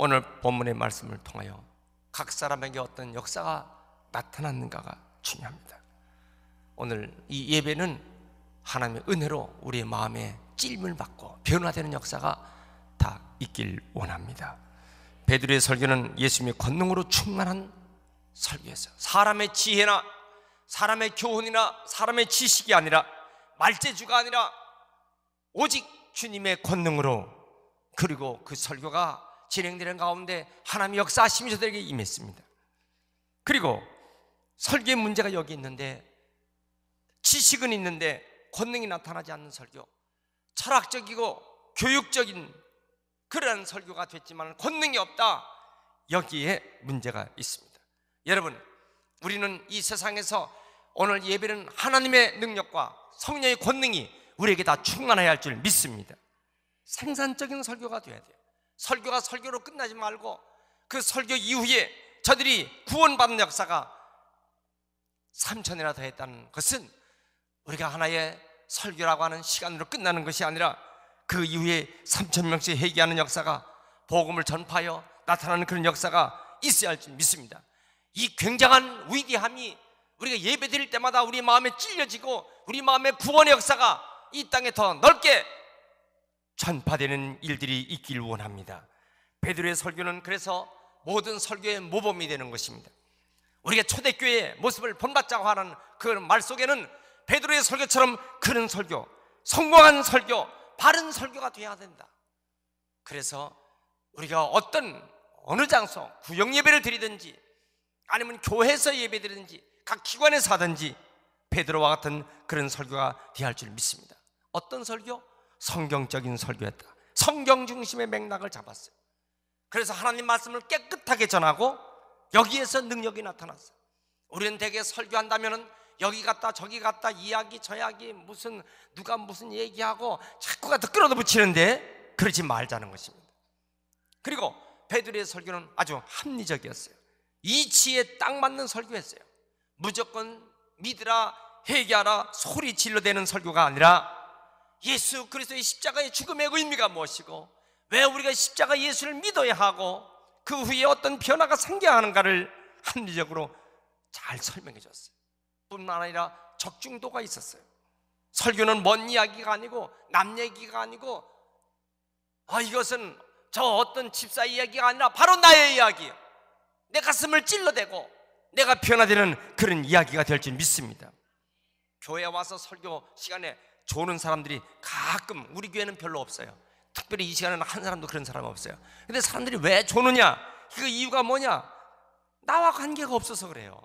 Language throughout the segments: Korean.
오늘 본문의 말씀을 통하여 각 사람에게 어떤 역사가 나타났는가가 중요합니다. 오늘 이 예배는 하나님의 은혜로 우리의 마음에 찔림을 받고 변화되는 역사가 다 있길 원합니다. 베드로의 설교는 예수님의 권능으로 충만한 설교였어요. 사람의 지혜나 사람의 교훈이나 사람의 지식이 아니라, 말재주가 아니라 오직 주님의 권능으로, 그리고 그 설교가 진행되는 가운데 하나님의 역사하심이 저들에게 임했습니다. 그리고 설교의 문제가 여기 있는데, 지식은 있는데 권능이 나타나지 않는 설교, 철학적이고 교육적인 그러한 설교가 됐지만 권능이 없다, 여기에 문제가 있습니다. 여러분, 우리는 이 세상에서 오늘 예배는 하나님의 능력과 성령의 권능이 우리에게 다 충만해야 할 줄 믿습니다. 생산적인 설교가 돼야 돼요. 설교가 설교로 끝나지 말고 그 설교 이후에 저들이 구원받는 역사가 3,000이나 더 했다는 것은 우리가 하나의 설교라고 하는 시간으로 끝나는 것이 아니라 그 이후에 3,000명씩 회개하는 역사가, 복음을 전파하여 나타나는 그런 역사가 있어야 할 줄 믿습니다. 이 굉장한 위대함이 우리가 예배 드릴 때마다 우리 마음에 찔려지고 우리 마음의 구원의 역사가 이 땅에 더 넓게 전파되는 일들이 있길 원합니다. 베드로의 설교는 그래서 모든 설교의 모범이 되는 것입니다. 우리가 초대교회의 모습을 본받자고 하는 그 말 속에는 베드로의 설교처럼 그런 설교, 성공한 설교, 바른 설교가 되어야 된다. 그래서 우리가 어느 장소, 구역 예배를 드리든지 아니면 교회에서 예배 드리든지 각 기관에서 하든지 베드로와 같은 그런 설교가 되어야 할 줄 믿습니다. 어떤 설교? 성경적인 설교였다. 성경 중심의 맥락을 잡았어요. 그래서 하나님 말씀을 깨끗하게 전하고 여기에서 능력이 나타났어요. 우리는 대개 설교한다면 여기 갔다 저기 갔다 이야기 저 이야기 누가 무슨 얘기하고 자꾸 갖다 끌어다 붙이는데 그러지 말자는 것입니다. 그리고 베드로의 설교는 아주 합리적이었어요. 이치에 딱 맞는 설교였어요. 무조건 믿으라, 회개하라, 소리 질러대는 설교가 아니라 예수 그리스도의 십자가의 죽음의 의미가 무엇이고 왜 우리가 십자가 예수를 믿어야 하고 그 후에 어떤 변화가 생겨나는가를 합리적으로 잘 설명해 줬어요. 뿐만 아니라 적중도가 있었어요. 설교는 먼 이야기가 아니고 남 얘기가 아니고 이것은 저 어떤 집사 이야기가 아니라 바로 나의 이야기예요. 내 가슴을 찔러대고 내가 변화되는 그런 이야기가 될 줄 믿습니다. 교회에 와서 설교 시간에 조는 사람들이 가끔, 우리 교회는 별로 없어요. 특별히 이 시간에는 한 사람도 그런 사람이 없어요. 근데 사람들이 왜 조느냐? 그 이유가 뭐냐? 나와 관계가 없어서 그래요.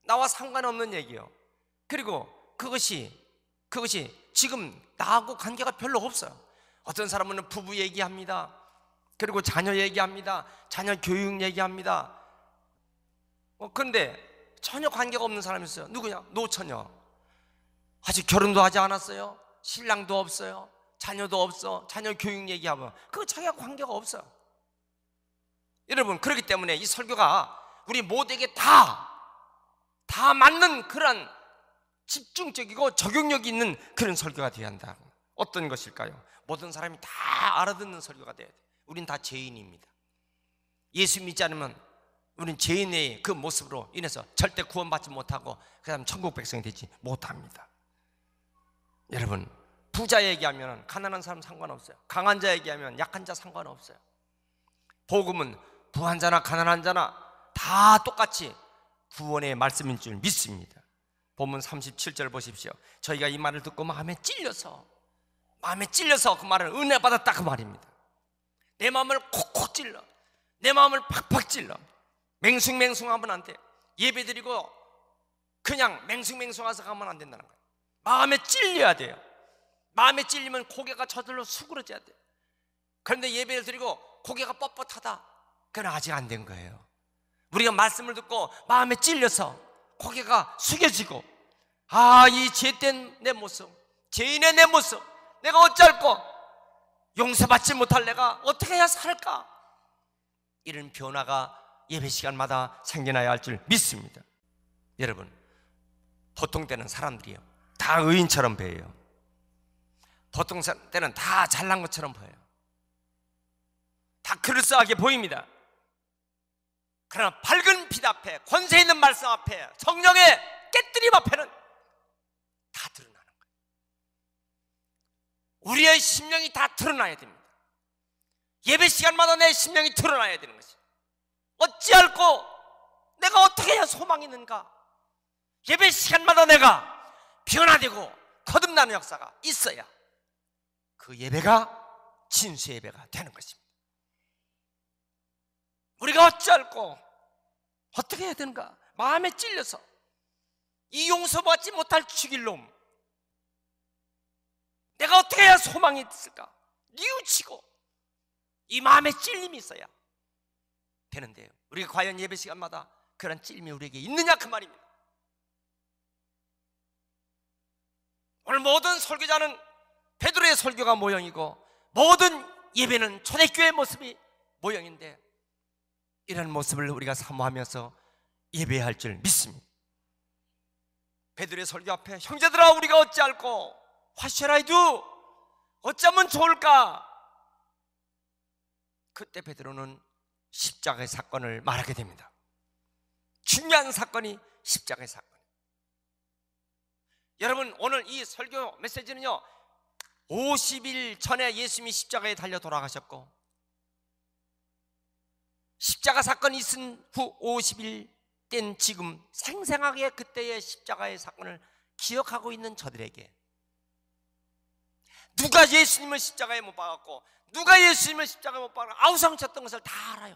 나와 상관없는 얘기예요. 그리고 그것이 지금 나하고 관계가 별로 없어요. 어떤 사람은 부부 얘기합니다. 그리고 자녀 얘기합니다. 자녀 교육 얘기합니다. 그런데 전혀 관계가 없는 사람이 있어요. 누구냐? 노처녀. 아직 결혼도 하지 않았어요. 신랑도 없어요. 자녀도 없어. 자녀 교육 얘기하면 그거 자기가 관계가 없어요. 여러분, 그렇기 때문에 이 설교가 우리 모두에게 다 맞는 그런 집중적이고 적용력이 있는 그런 설교가 되어야 한다. 어떤 것일까요? 모든 사람이 다 알아듣는 설교가 돼야 돼요. 우린 다 죄인입니다. 예수 믿지 않으면 우린 죄인의 그 모습으로 인해서 절대 구원받지 못하고 그 다음 천국 백성이 되지 못합니다. 여러분, 부자 얘기하면 가난한 사람 상관없어요. 강한 자 얘기하면 약한 자 상관없어요. 복음은 부한 자나 가난한 자나 다 똑같이 구원의 말씀인 줄 믿습니다. 본문 37절 보십시오. 저희가 이 말을 듣고 마음에 찔려서 그 말을 은혜 받았다 그 말입니다. 내 마음을 콕콕 찔러, 내 마음을 팍팍 찔러. 맹숭맹숭하면 안 돼. 예배 드리고 그냥 맹숭맹숭해서 가면 안 된다는 거예요. 마음에 찔려야 돼요. 마음에 찔리면 고개가 저절로 수그러져야 돼요. 그런데 예배를 드리고 고개가 뻣뻣하다, 그건 아직 안 된 거예요. 우리가 말씀을 듣고 마음에 찔려서 고개가 숙여지고, 이 죄된 내 모습, 죄인의 내 모습, 내가 어쩔꼬, 용서받지 못할 내가 어떻게 해야 살까, 이런 변화가 예배 시간마다 생겨나야 할 줄 믿습니다. 여러분, 보통 때는 사람들이요 다 의인처럼 보여요. 보통 때는 다 잘난 것처럼 보여요. 그럴싸하게 보입니다. 그러나 밝은 빛 앞에, 권세 있는 말씀 앞에, 성령의 깨뜨림 앞에는 다 드러나는 거예요. 우리의 심령이 다 드러나야 됩니다. 예배 시간마다 내 심령이 드러나야 되는 것이. 어찌할꼬 내가 어떻게 해야 소망이 있는가? 예배 시간마다 내가 변화되고 거듭나는 역사가 있어야 그 예배가 진수 예배가 되는 것입니다. 우리가 어찌할꼬 어떻게 해야 되는가? 마음에 찔려서 이 용서받지 못할 죽일 놈, 내가 어떻게 해야 소망이 있을까? 뉘우치고 이 마음에 찔림이 있어야 되는데요, 우리가 과연 예배 시간마다 그런 찔림이 우리에게 있느냐 그 말입니다. 오늘 모든 설교자는 베드로의 설교가 모형이고 모든 예배는 초대교회의 모습이 모형인데, 이런 모습을 우리가 사모하면서 예배할 줄 믿습니다. 베드로의 설교 앞에 형제들아 우리가 어찌할꼬 화시라이두 어쩌면 좋을까? 그때 베드로는 십자가의 사건을 말하게 됩니다. 중요한 사건이 십자가의 사건. 여러분, 오늘 이 설교 메시지는요 50일 전에 예수님이 십자가에 달려 돌아가셨고 십자가 사건이 있은 후 50일 된 지금 생생하게 그때의 십자가의 사건을 기억하고 있는 저들에게 누가 예수님을 십자가에 못 박았고 누가 예수님을 십자가에 못 박았고 아우성쳤던 것을 다 알아요.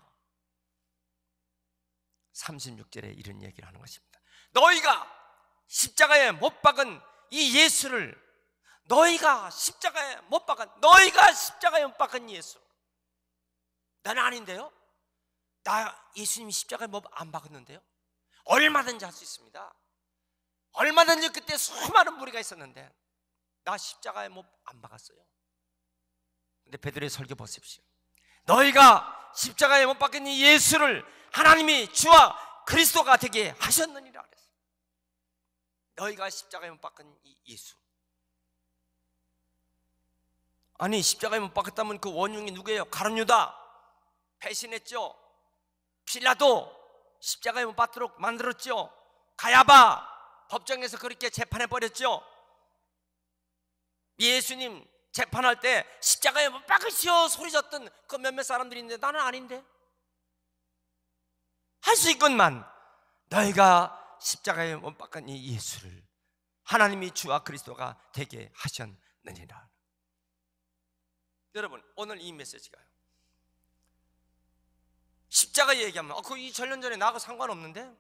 36절에 이런 얘기를 하는 것입니다. 너희가 십자가에 못 박은 이 예수를, 너희가 십자가에 못 박은 예수, 나는 아닌데요? 나 예수님이 십자가에 못 안 박았는데요? 얼마든지 할 수 있습니다. 얼마든지 그때 수많은 무리가 있었는데 나 십자가에 못 안 박았어요. 근데 베드로의 설교 보십시오. 너희가 십자가에 못 박힌 이 예수를 하나님이 주와 그리스도가 되게 하셨느니라 그랬어요. 너희가 십자가에 못 박힌 이 예수. 아니 십자가에 못 박혔다면 그 원흉이 누구예요? 가룟 유다 배신했죠. 빌라도 십자가에 못 박도록 만들었죠. 가야바 법정에서 그렇게 재판해버렸죠. 예수님 재판할 때 십자가에 못 박으시오 소리쳤던 그 몇몇 사람들이 있는데 나는 아닌데 할 수 있건만 너희가 십자가에 못 박은 이 예수를 하나님이 주와 그리스도가 되게 하셨느니라. 여러분, 오늘 이 메시지가요 십자가 얘기하면 그거 2000년 전에 나하고 상관없는데,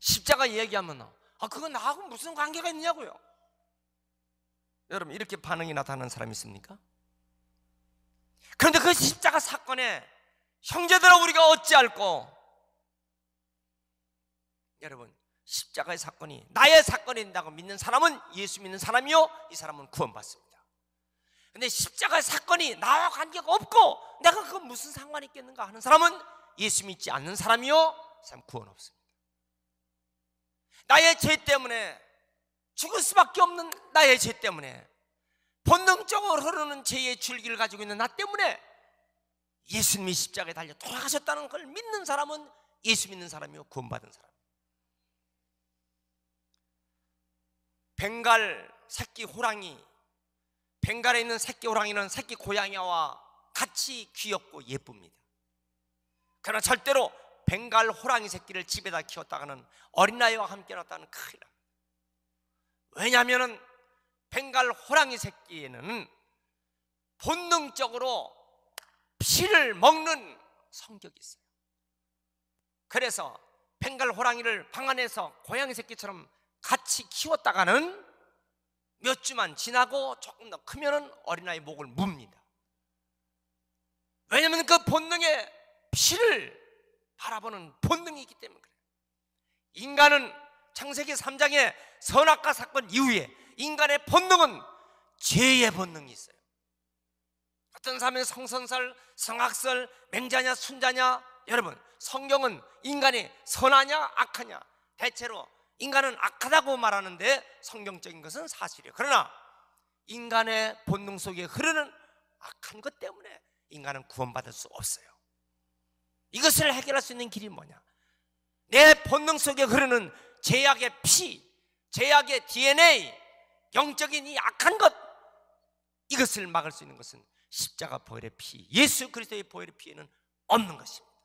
십자가 얘기하면 그건 나하고 무슨 관계가 있냐고요. 여러분, 이렇게 반응이 나타나는 사람이 있습니까? 그런데 그 십자가 사건에 형제들아 우리가 어찌할꼬, 여러분 십자가의 사건이 나의 사건이 된다고 믿는 사람은 예수 믿는 사람이요, 이 사람은 구원받습니다. 근데 십자가의 사건이 나와 관계가 없고 내가 그건 무슨 상관이 있겠는가 하는 사람은 예수 믿지 않는 사람이요, 이 사람 구원 없습니다. 나의 죄 때문에 죽을 수밖에 없는 나의 죄 때문에 본능적으로 흐르는 죄의 줄기를 가지고 있는 나 때문에 예수님이 십자가에 달려 돌아가셨다는 걸 믿는 사람은 예수 믿는 사람이요, 구원받은 사람. 벵갈 새끼 호랑이, 벵갈에 있는 새끼 호랑이는 새끼 고양이와 같이 귀엽고 예쁩니다. 그러나 절대로 벵갈 호랑이 새끼를 집에다 키웠다가는 어린아이와 함께 놨다는 큰일 납니다. 왜냐하면 벵갈 호랑이 새끼에는 본능적으로 피를 먹는 성격이 있어요. 그래서 벵갈 호랑이를 방 안에서 고양이 새끼처럼 같이 키웠다가는 몇 주만 지나고 조금 더 크면은 어린아이 목을 뭅니다. 왜냐하면 그 본능의 피를 바라보는 본능이 있기 때문에 그래요. 인간은 창세기 3장의 선악과 사건 이후에 인간의 본능은 죄의 본능이 있어요. 어떤 사람이 성선설, 성악설, 맹자냐 순자냐, 여러분 성경은 인간이 선하냐 악하냐, 대체로 인간은 악하다고 말하는데 성경적인 것은 사실이에요. 그러나 인간의 본능 속에 흐르는 악한 것 때문에 인간은 구원받을 수 없어요. 이것을 해결할 수 있는 길이 뭐냐? 내 본능 속에 흐르는 죄악의 피, 죄악의 DNA, 영적인 이 악한 것, 이것을 막을 수 있는 것은 십자가 보혈의 피, 예수 그리스도의 보혈의 피에는 없는 것입니다.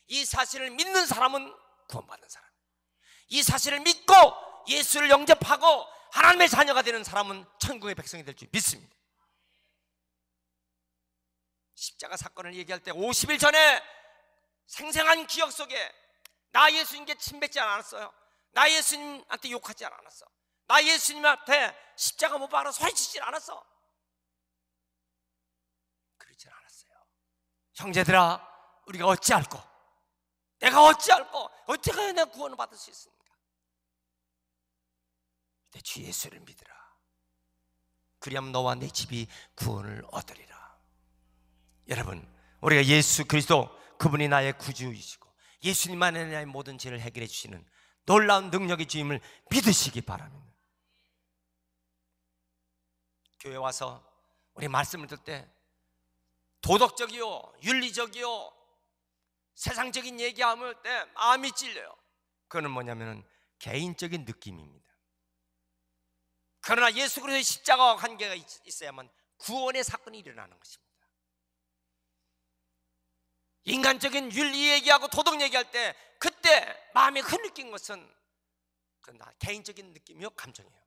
이 사실을 믿는 사람은 구원받는 사람, 이 사실을 믿고 예수를 영접하고 하나님의 자녀가 되는 사람은 천국의 백성이 될 줄 믿습니다. 십자가 사건을 얘기할 때 50일 전에 생생한 기억 속에 나 예수님께 침뱉지 않았어요. 나 예수님한테 욕하지 않았어. 나 예수님한테 십자가 못 박아서 소리치지 않았어. 그러지 않았어요. 형제들아, 우리가 어찌할꼬? 내가 어찌할꼬? 어떻게 해야 내가 구원을 받을 수 있습니까? 내 주 예수를 믿으라. 그리하면 너와 내 집이 구원을 얻으리라. 여러분, 우리가 예수 그리스도, 그분이 나의 구주이시고 예수님만이 나의 모든 죄를 해결해 주시는 놀라운 능력의 주임을 믿으시기 바랍니다. 교회 와서 우리 말씀을 들 때 도덕적이요, 윤리적이요, 세상적인 얘기함을 때 마음이 찔려요. 그거는 뭐냐면 개인적인 느낌입니다. 그러나 예수 그리스도의 십자가와 관계가 있어야만 구원의 사건이 일어나는 것입니다. 인간적인 윤리 얘기하고 도덕 얘기할 때 그때 마음에 흐느낀 것은 그건 나 개인적인 느낌이요, 감정이에요.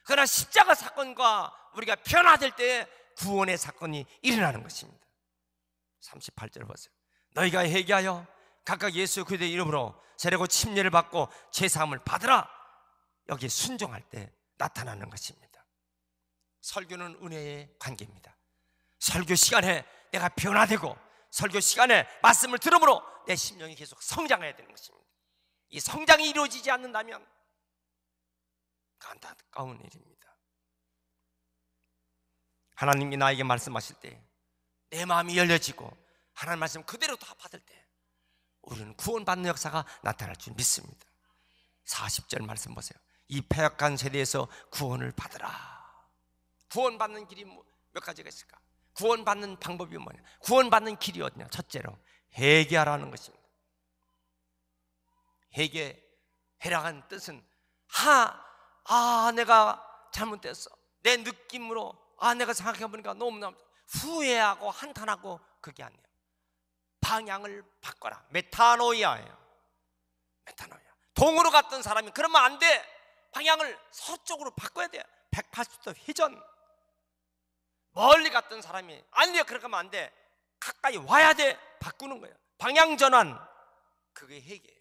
그러나 십자가 사건과 우리가 변화될 때 구원의 사건이 일어나는 것입니다. 38절 보세요. 너희가 회개하여 각각 예수 그리스도의 이름으로 세례고 침례를 받고 제사함을 받으라. 여기에 순종할 때 나타나는 것입니다. 설교는 은혜의 관계입니다. 설교 시간에 내가 변화되고 설교 시간에 말씀을 들음으로 내 심령이 계속 성장해야 되는 것입니다. 이 성장이 이루어지지 않는다면 안타까운 일입니다. 하나님이 나에게 말씀하실 때 내 마음이 열려지고 하나님 말씀 그대로 다 받을 때 우리는 구원받는 역사가 나타날 줄 믿습니다. 40절 말씀 보세요. 이 패역한 세대에서 구원을 받으라. 구원받는 길이 몇 가지가 있을까? 구원받는 방법이 뭐냐? 구원받는 길이 어디냐? 첫째로 회개하라는 것입니다. 회개해라는 뜻은 내가 잘못됐어. 내 느낌으로 내가 생각해보니까 너무나 후회하고 한탄하고 그게 아니에요. 방향을 바꿔라. 메타노이아예요. 메타노이아. 동으로 갔던 사람이 그러면 안 돼. 방향을 서쪽으로 바꿔야 돼. 180도 회전. 멀리 갔던 사람이 아니요, 그렇게 하면 안 돼. 가까이 와야 돼. 바꾸는 거예요. 방향 전환. 그게 회개예요.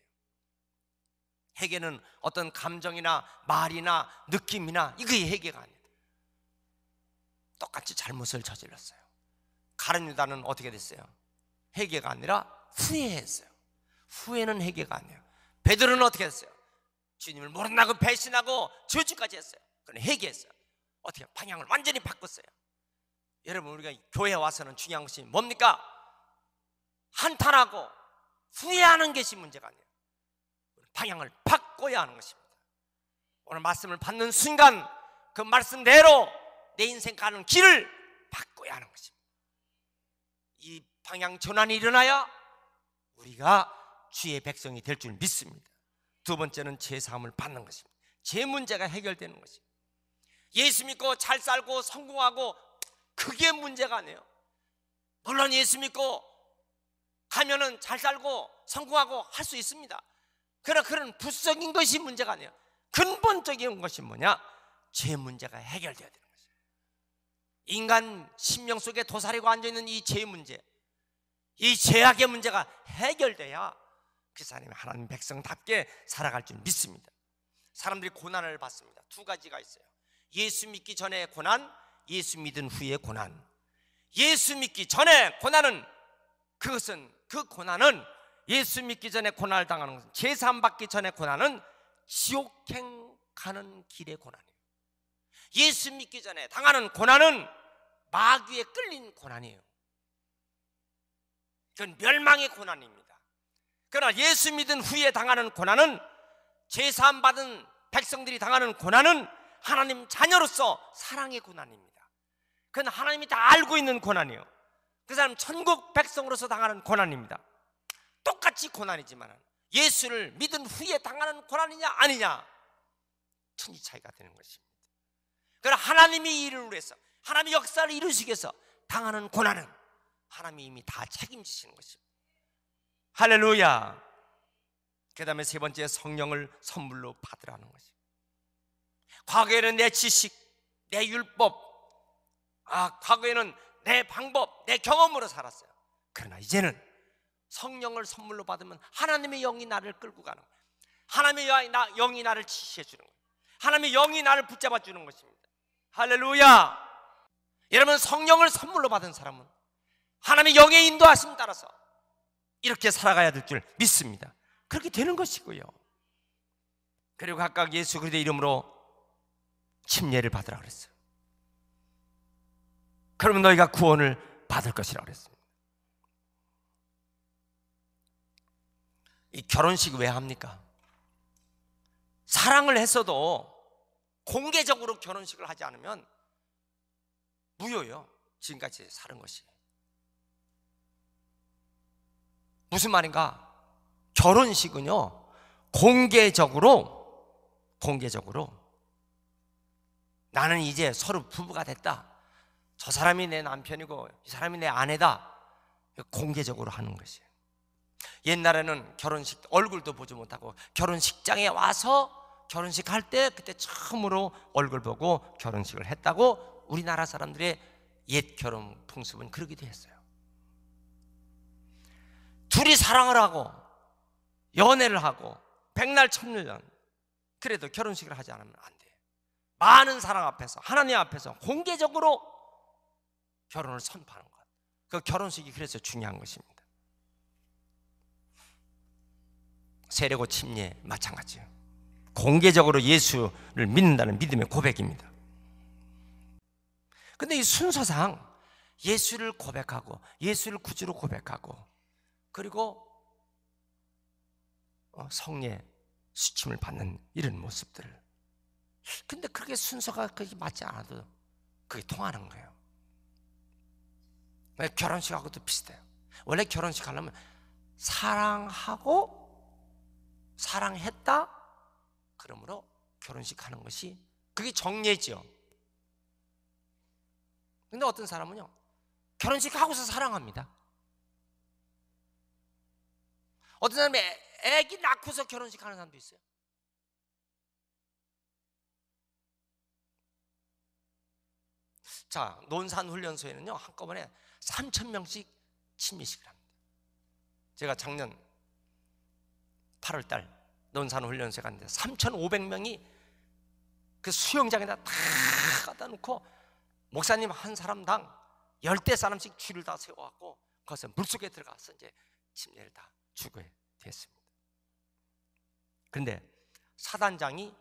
회개는 어떤 감정이나 말이나 느낌이나 이게 회개가 아니에요. 똑같이 잘못을 저질렀어요. 가룟 유다는 어떻게 됐어요? 회개가 아니라 후회했어요. 후회는 회개가 아니에요. 베드로는 어떻게 했어요? 주님을 모른다고 배신하고 저주까지 했어요. 그건 회개했어요. 어떻게 방향을 완전히 바꿨어요. 여러분, 우리가 교회에 와서는 중요한 것이 뭡니까? 한탄하고 후회하는 것이 문제가 아니에요. 방향을 바꿔야 하는 것입니다. 오늘 말씀을 받는 순간 그 말씀대로 내 인생 가는 길을 바꿔야 하는 것입니다. 이 방향 전환이 일어나야 우리가 주의 백성이 될 줄 믿습니다. 두 번째는 제사함을 받는 것입니다. 제 문제가 해결되는 것입니다. 예수 믿고 잘 살고 성공하고 그게 문제가 아니에요. 물론 예수 믿고 가면은 잘 살고 성공하고 할 수 있습니다. 그러나 그런 부수적인 것이 문제가 아니에요. 근본적인 것이 뭐냐? 죄 문제가 해결되어야 되는 것이에요. 인간 심령 속에 도사리고 앉아있는 이 죄 문제, 이 죄악의 문제가 해결돼야 그 사람이 하나님 백성답게 살아갈 줄 믿습니다. 사람들이 고난을 받습니다. 두 가지가 있어요. 예수 믿기 전에 고난, 예수 믿은 후의 고난. 예수 믿기 전에 고난은 그 고난은 예수 믿기 전에 고난을 당하는 것은, 제사함 받기 전에 고난은 지옥행 가는 길의 고난이에요. 예수 믿기 전에 당하는 고난은 마귀에 끌린 고난이에요. 그건 멸망의 고난입니다. 그러나 예수 믿은 후에 당하는 고난은, 제사함 받은 백성들이 당하는 고난은 하나님 자녀로서 사랑의 고난입니다. 그건 하나님이 다 알고 있는 고난이에요. 그 사람 천국 백성으로서 당하는 고난입니다. 똑같이 고난이지만 예수를 믿은 후에 당하는 고난이냐 아니냐 천지 차이가 되는 것입니다. 그러나 하나님이 일을 위해서, 하나님의 역사를 이루시기 위해서 당하는 고난은 하나님이 이미 다 책임지시는 것입니다. 할렐루야. 그 다음에 세 번째, 성령을 선물로 받으라는 것입니다. 과거에는 내 지식, 내 율법, 과거에는 내 방법, 내 경험으로 살았어요. 그러나 이제는 성령을 선물로 받으면 하나님의 영이 나를 끌고 가는 거예요. 하나님의 영이 나를 지시해 주는 거예요. 하나님의 영이 나를 붙잡아 주는 것입니다. 할렐루야. 여러분, 성령을 선물로 받은 사람은 하나님의 영의 인도하심 따라서 이렇게 살아가야 될 줄 믿습니다. 그렇게 되는 것이고요. 그리고 각각 예수 그리스도의 이름으로 침례를 받으라 그랬어요. 그러면 너희가 구원을 받을 것이라고 그랬습니다. 이 결혼식 왜 합니까? 사랑을 했어도 공개적으로 결혼식을 하지 않으면 무효예요. 지금까지 사는 것이. 무슨 말인가? 결혼식은요, 공개적으로 나는 이제 서로 부부가 됐다, 저 사람이 내 남편이고 이 사람이 내 아내다, 공개적으로 하는 것이에요. 옛날에는 결혼식 얼굴도 보지 못하고 결혼식장에 와서 결혼식 할 때 그때 처음으로 얼굴 보고 결혼식을 했다고 우리나라 사람들의 옛 결혼 풍습은 그러기도 했어요. 둘이 사랑을 하고 연애를 하고 백날 천일년, 그래도 결혼식을 하지 않으면 안 돼요. 많은 사람 앞에서, 하나님 앞에서 공개적으로 결혼을 선포하는 것, 그 결혼식이 그래서 중요한 것입니다. 세례고 침례 마찬가지예요. 공개적으로 예수를 믿는다는 믿음의 고백입니다. 근데 이 순서상 예수를 고백하고 예수를 구주로 고백하고 그리고 성례 수침을 받는 이런 모습들을, 근데 그렇게 순서가 그렇게 맞지 않아도 그게 통하는 거예요. 결혼식하고도 비슷해요. 원래 결혼식 하려면 사랑하고 사랑했다, 그러므로 결혼식 하는 것이 그게 정례죠. 근데 어떤 사람은요, 결혼식 하고서 사랑합니다. 어떤 사람이 애기 낳고서 결혼식 하는 사람도 있어요. 자, 논산훈련소에는요 한꺼번에 3,000명씩 침례식을 합니다. 제가 작년 8월달 논산훈련소에 갔는데 3,500명이 그 수영장에다 다 갖다 놓고 목사님 한 사람당 10대 사람씩 줄을 다 세워갖고 거기서 물속에 들어가서 이제 침례를 다 주게 됐습니다. 그런데 사단장이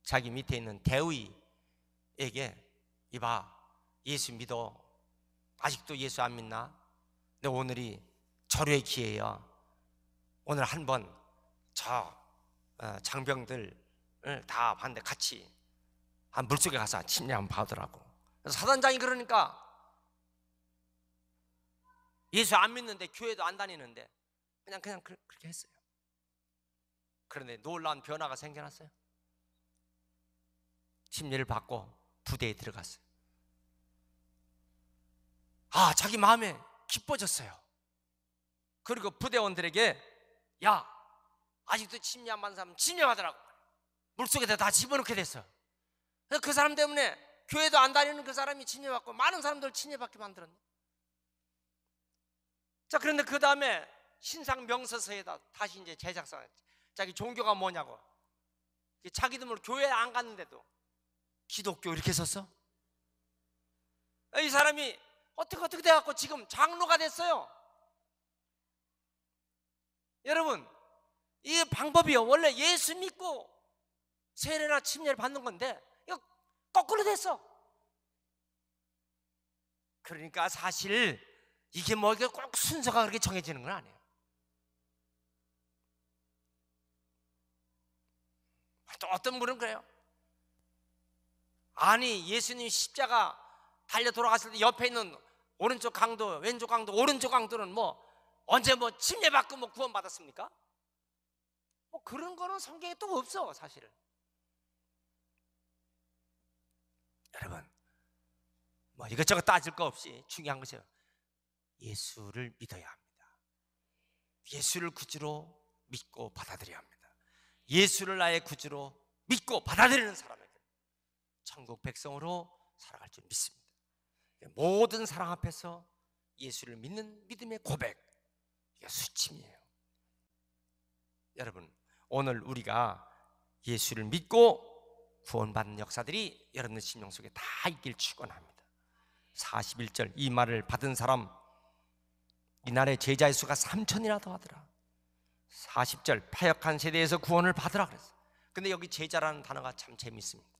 자기 밑에 있는 대위에게, 이봐, 예수 믿어, 아직도 예수 안 믿나? 근데 오늘이 절호의 기회야. 오늘 한번 저 장병들을 다 봤는데 같이 한 물속에 가서 침례 한번 받으라고. 그래서 사단장이 그러니까 예수 안 믿는데 교회도 안 다니는데 그냥 그렇게 했어요. 그런데 놀라운 변화가 생겨났어요. 침례를 받고 부대에 들어갔어요. 자기 마음에 기뻐졌어요. 그리고 부대원들에게, 야, 아직도 침례 안 받은 사람 침례 받으라고 물속에다 다 집어넣게 됐어. 그래서 그 사람 때문에 교회도 안 다니는 그 사람이 침례 받고 많은 사람들 침례 받게 만들었네. 자, 그런데 그 다음에 신상 명서서에다 다시 이제 제작사, 자기 종교가 뭐냐고, 자기도 모르고 교회 안 갔는데도 기독교 이렇게 썼어. 이 사람이 어떻게 돼갖고 지금 장로가 됐어요. 여러분, 이 방법이요, 원래 예수 믿고 세례나 침례를 받는 건데 이거 거꾸로 됐어. 그러니까 사실 이게 뭐 이게 꼭 순서가 그렇게 정해지는 건 아니에요. 또 어떤 분은 그래요. 아니, 예수님 십자가 달려 돌아갔을 때 옆에 있는 오른쪽 강도, 왼쪽 강도, 오른쪽 강도는 뭐 언제 뭐 침례받고 뭐 구원받았습니까? 뭐 그런 거는 성경에 또 없어, 사실은. 여러분, 뭐 이것저것 따질 거 없이 중요한 것이에요. 예수를 믿어야 합니다. 예수를 구주로 믿고 받아들여야 합니다. 예수를 나의 구주로 믿고 받아들이는 사람에게 천국 백성으로 살아갈 줄 믿습니다. 모든 사랑 앞에서 예수를 믿는 믿음의 고백, 이게 수침이에요. 여러분, 오늘 우리가 예수를 믿고 구원받는 역사들이 여러분의 심령 속에 다 있길 축원합니다. 41절, 이 말을 받은 사람 이날의 제자의 수가 3,000이나 더하더라. 40절, 패역한 세대에서 구원을 받으라 그랬어요. 근데 여기 제자라는 단어가 참 재밌습니다.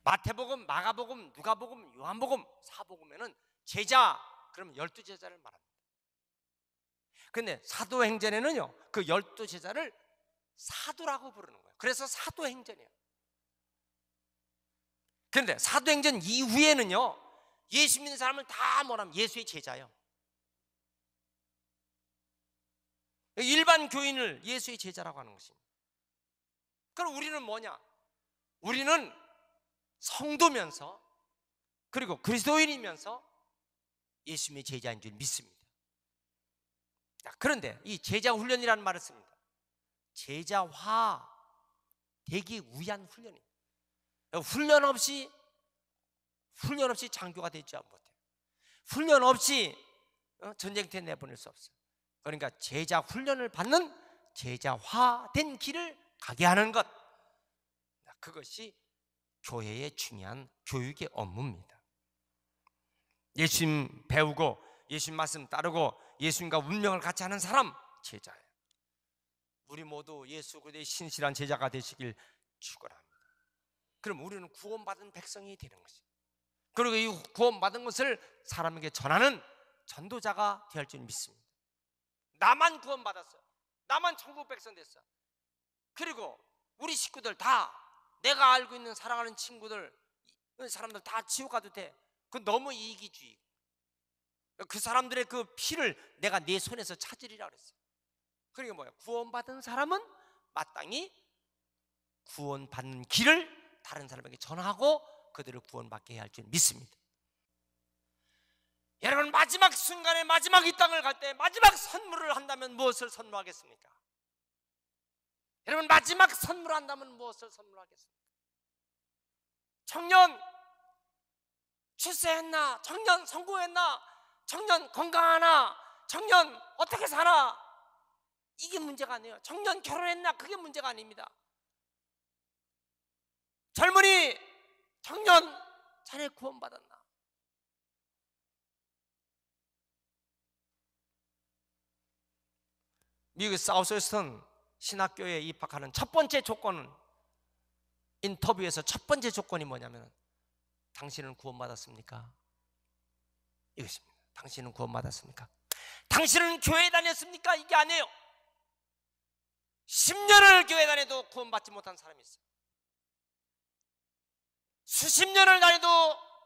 마태복음, 마가복음, 누가복음, 요한복음, 사복음에는 제자, 그러면 12제자를 말합니다. 근데 사도행전에는요, 그 12제자를 사도라고 부르는 거예요. 그래서 사도행전이에요. 그런데 사도행전 이후에는요, 예수 믿는 사람을 다 뭐라면 예수의 제자예요. 일반 교인을 예수의 제자라고 하는 것입니다. 그럼 우리는 뭐냐? 우리는 성도면서 그리고 그리스도인이면서 예수님의 제자인 줄 믿습니다. 그런데 이 제자 훈련이라는 말을 씁니다. 제자화 되기 위한 훈련입니다. 훈련 없이 장교가 되지 못해요. 훈련 없이 전쟁터에 내보낼 수 없어요. 그러니까 제자 훈련을 받는 제자화된 길을 가게 하는 것, 그것이 교회의 중요한 교육의 업무입니다. 예수님 배우고 예수님 말씀 따르고 예수님과 운명을 같이 하는 사람, 제자예요. 우리 모두 예수 그리스도의 신실한 제자가 되시길 축원합니다. 그럼 우리는 구원받은 백성이 되는 것입니다. 그리고 이 구원받은 것을 사람에게 전하는 전도자가 될 줄 믿습니다. 나만 구원받았어, 나만 천국 백성 됐어, 그리고 우리 식구들 다, 내가 알고 있는 사랑하는 친구들, 사람들 다 지옥 가도 돼. 그건 너무 이기주의. 그 사람들의 그 피를 내가 내 손에서 찾으리라 그랬어요. 그러니까 뭐야? 구원받은 사람은 마땅히 구원받는 길을 다른 사람에게 전하고 그들을 구원받게 해야 할 줄 믿습니다. 여러분, 마지막 순간에, 마지막 이 땅을 갈 때 마지막 선물을 한다면 무엇을 선물하겠습니까? 여러분, 마지막 선물을 한다면 무엇을 선물하겠습니까? 청년 출세했나? 청년 성공했나? 청년 건강하나? 청년 어떻게 사나? 이게 문제가 아니에요. 청년 결혼했나? 그게 문제가 아닙니다. 젊은이, 청년, 자네 구원받았나? 미국 사우스웨스턴 신학교에 입학하는 첫 번째 조건은, 인터뷰에서 첫 번째 조건이 뭐냐면, 당신은 구원받았습니까? 이것입니다. 당신은 구원받았습니까? 당신은 교회 다녔습니까? 이게 아니에요. 10년을 교회 다녀도 구원받지 못한 사람이 있어요. 수십 년을 다녀도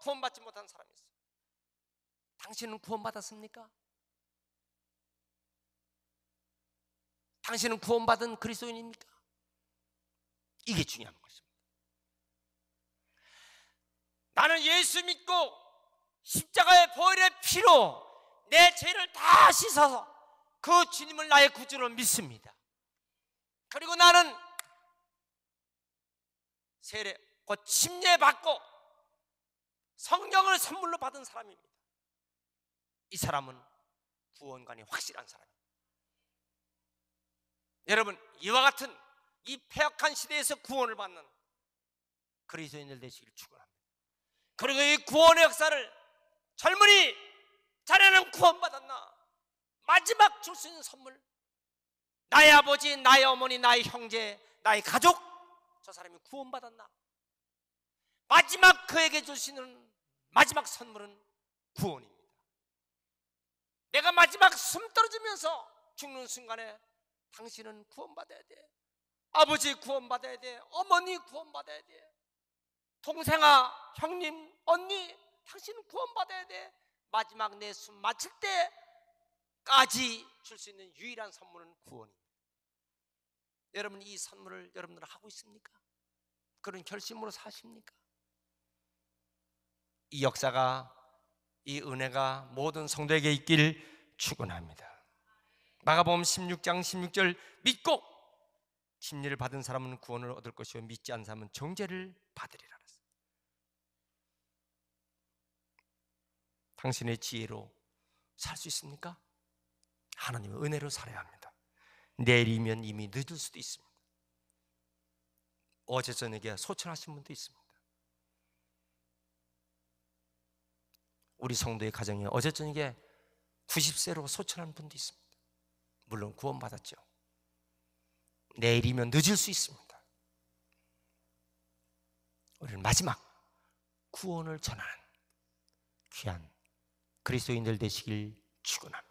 구원받지 못한 사람이 있어요. 당신은 구원받았습니까? 당신은 구원받은 그리스도인입니까? 이게 중요한 것입니다. 나는 예수 믿고 십자가의 보혈의 피로 내 죄를 다 씻어서 그 주님을 나의 구주로 믿습니다. 그리고 나는 세례, 곧 침례받고 성령을 선물로 받은 사람입니다. 이 사람은 구원관이 확실한 사람입니다. 여러분, 이와 같은 이 패역한 시대에서 구원을 받는 그리스도인들 되시기를 축원합니다. 그리고 이 구원의 역사를, 젊은이, 자네는 구원받았나? 마지막 줄 수 있는 선물, 나의 아버지, 나의 어머니, 나의 형제, 나의 가족, 저 사람이 구원받았나? 마지막 그에게 주시는 마지막 선물은 구원입니다. 내가 마지막 숨 떨어지면서 죽는 순간에 당신은 구원받아야 돼. 아버지 구원받아야 돼. 어머니 구원받아야 돼. 동생아, 형님, 언니, 당신은 구원받아야 돼. 마지막 내 숨 마칠 때까지 줄 수 있는 유일한 선물은 구원입니다. 여러분, 이 선물을 여러분들 하고 있습니까? 그런 결심으로 사십니까? 이 역사가, 이 은혜가 모든 성도에게 있길 축원합니다. 마가복음 16장 16절, 믿고 진리를 받은 사람은 구원을 얻을 것이요 믿지 않은 사람은 정죄를 받으리라 그랬어요. 당신의 지혜로 살 수 있습니까? 하나님의 은혜로 살아야 합니다. 내일이면 이미 늦을 수도 있습니다. 어제 저녁에 소천하신 분도 있습니다. 우리 성도의 가정에 어제 저녁에 90세로 소천한 분도 있습니다. 물론 구원받았죠. 내일이면 늦을 수 있습니다. 우리는 마지막 구원을 전하는 귀한 그리스도인들 되시길 축원합니다.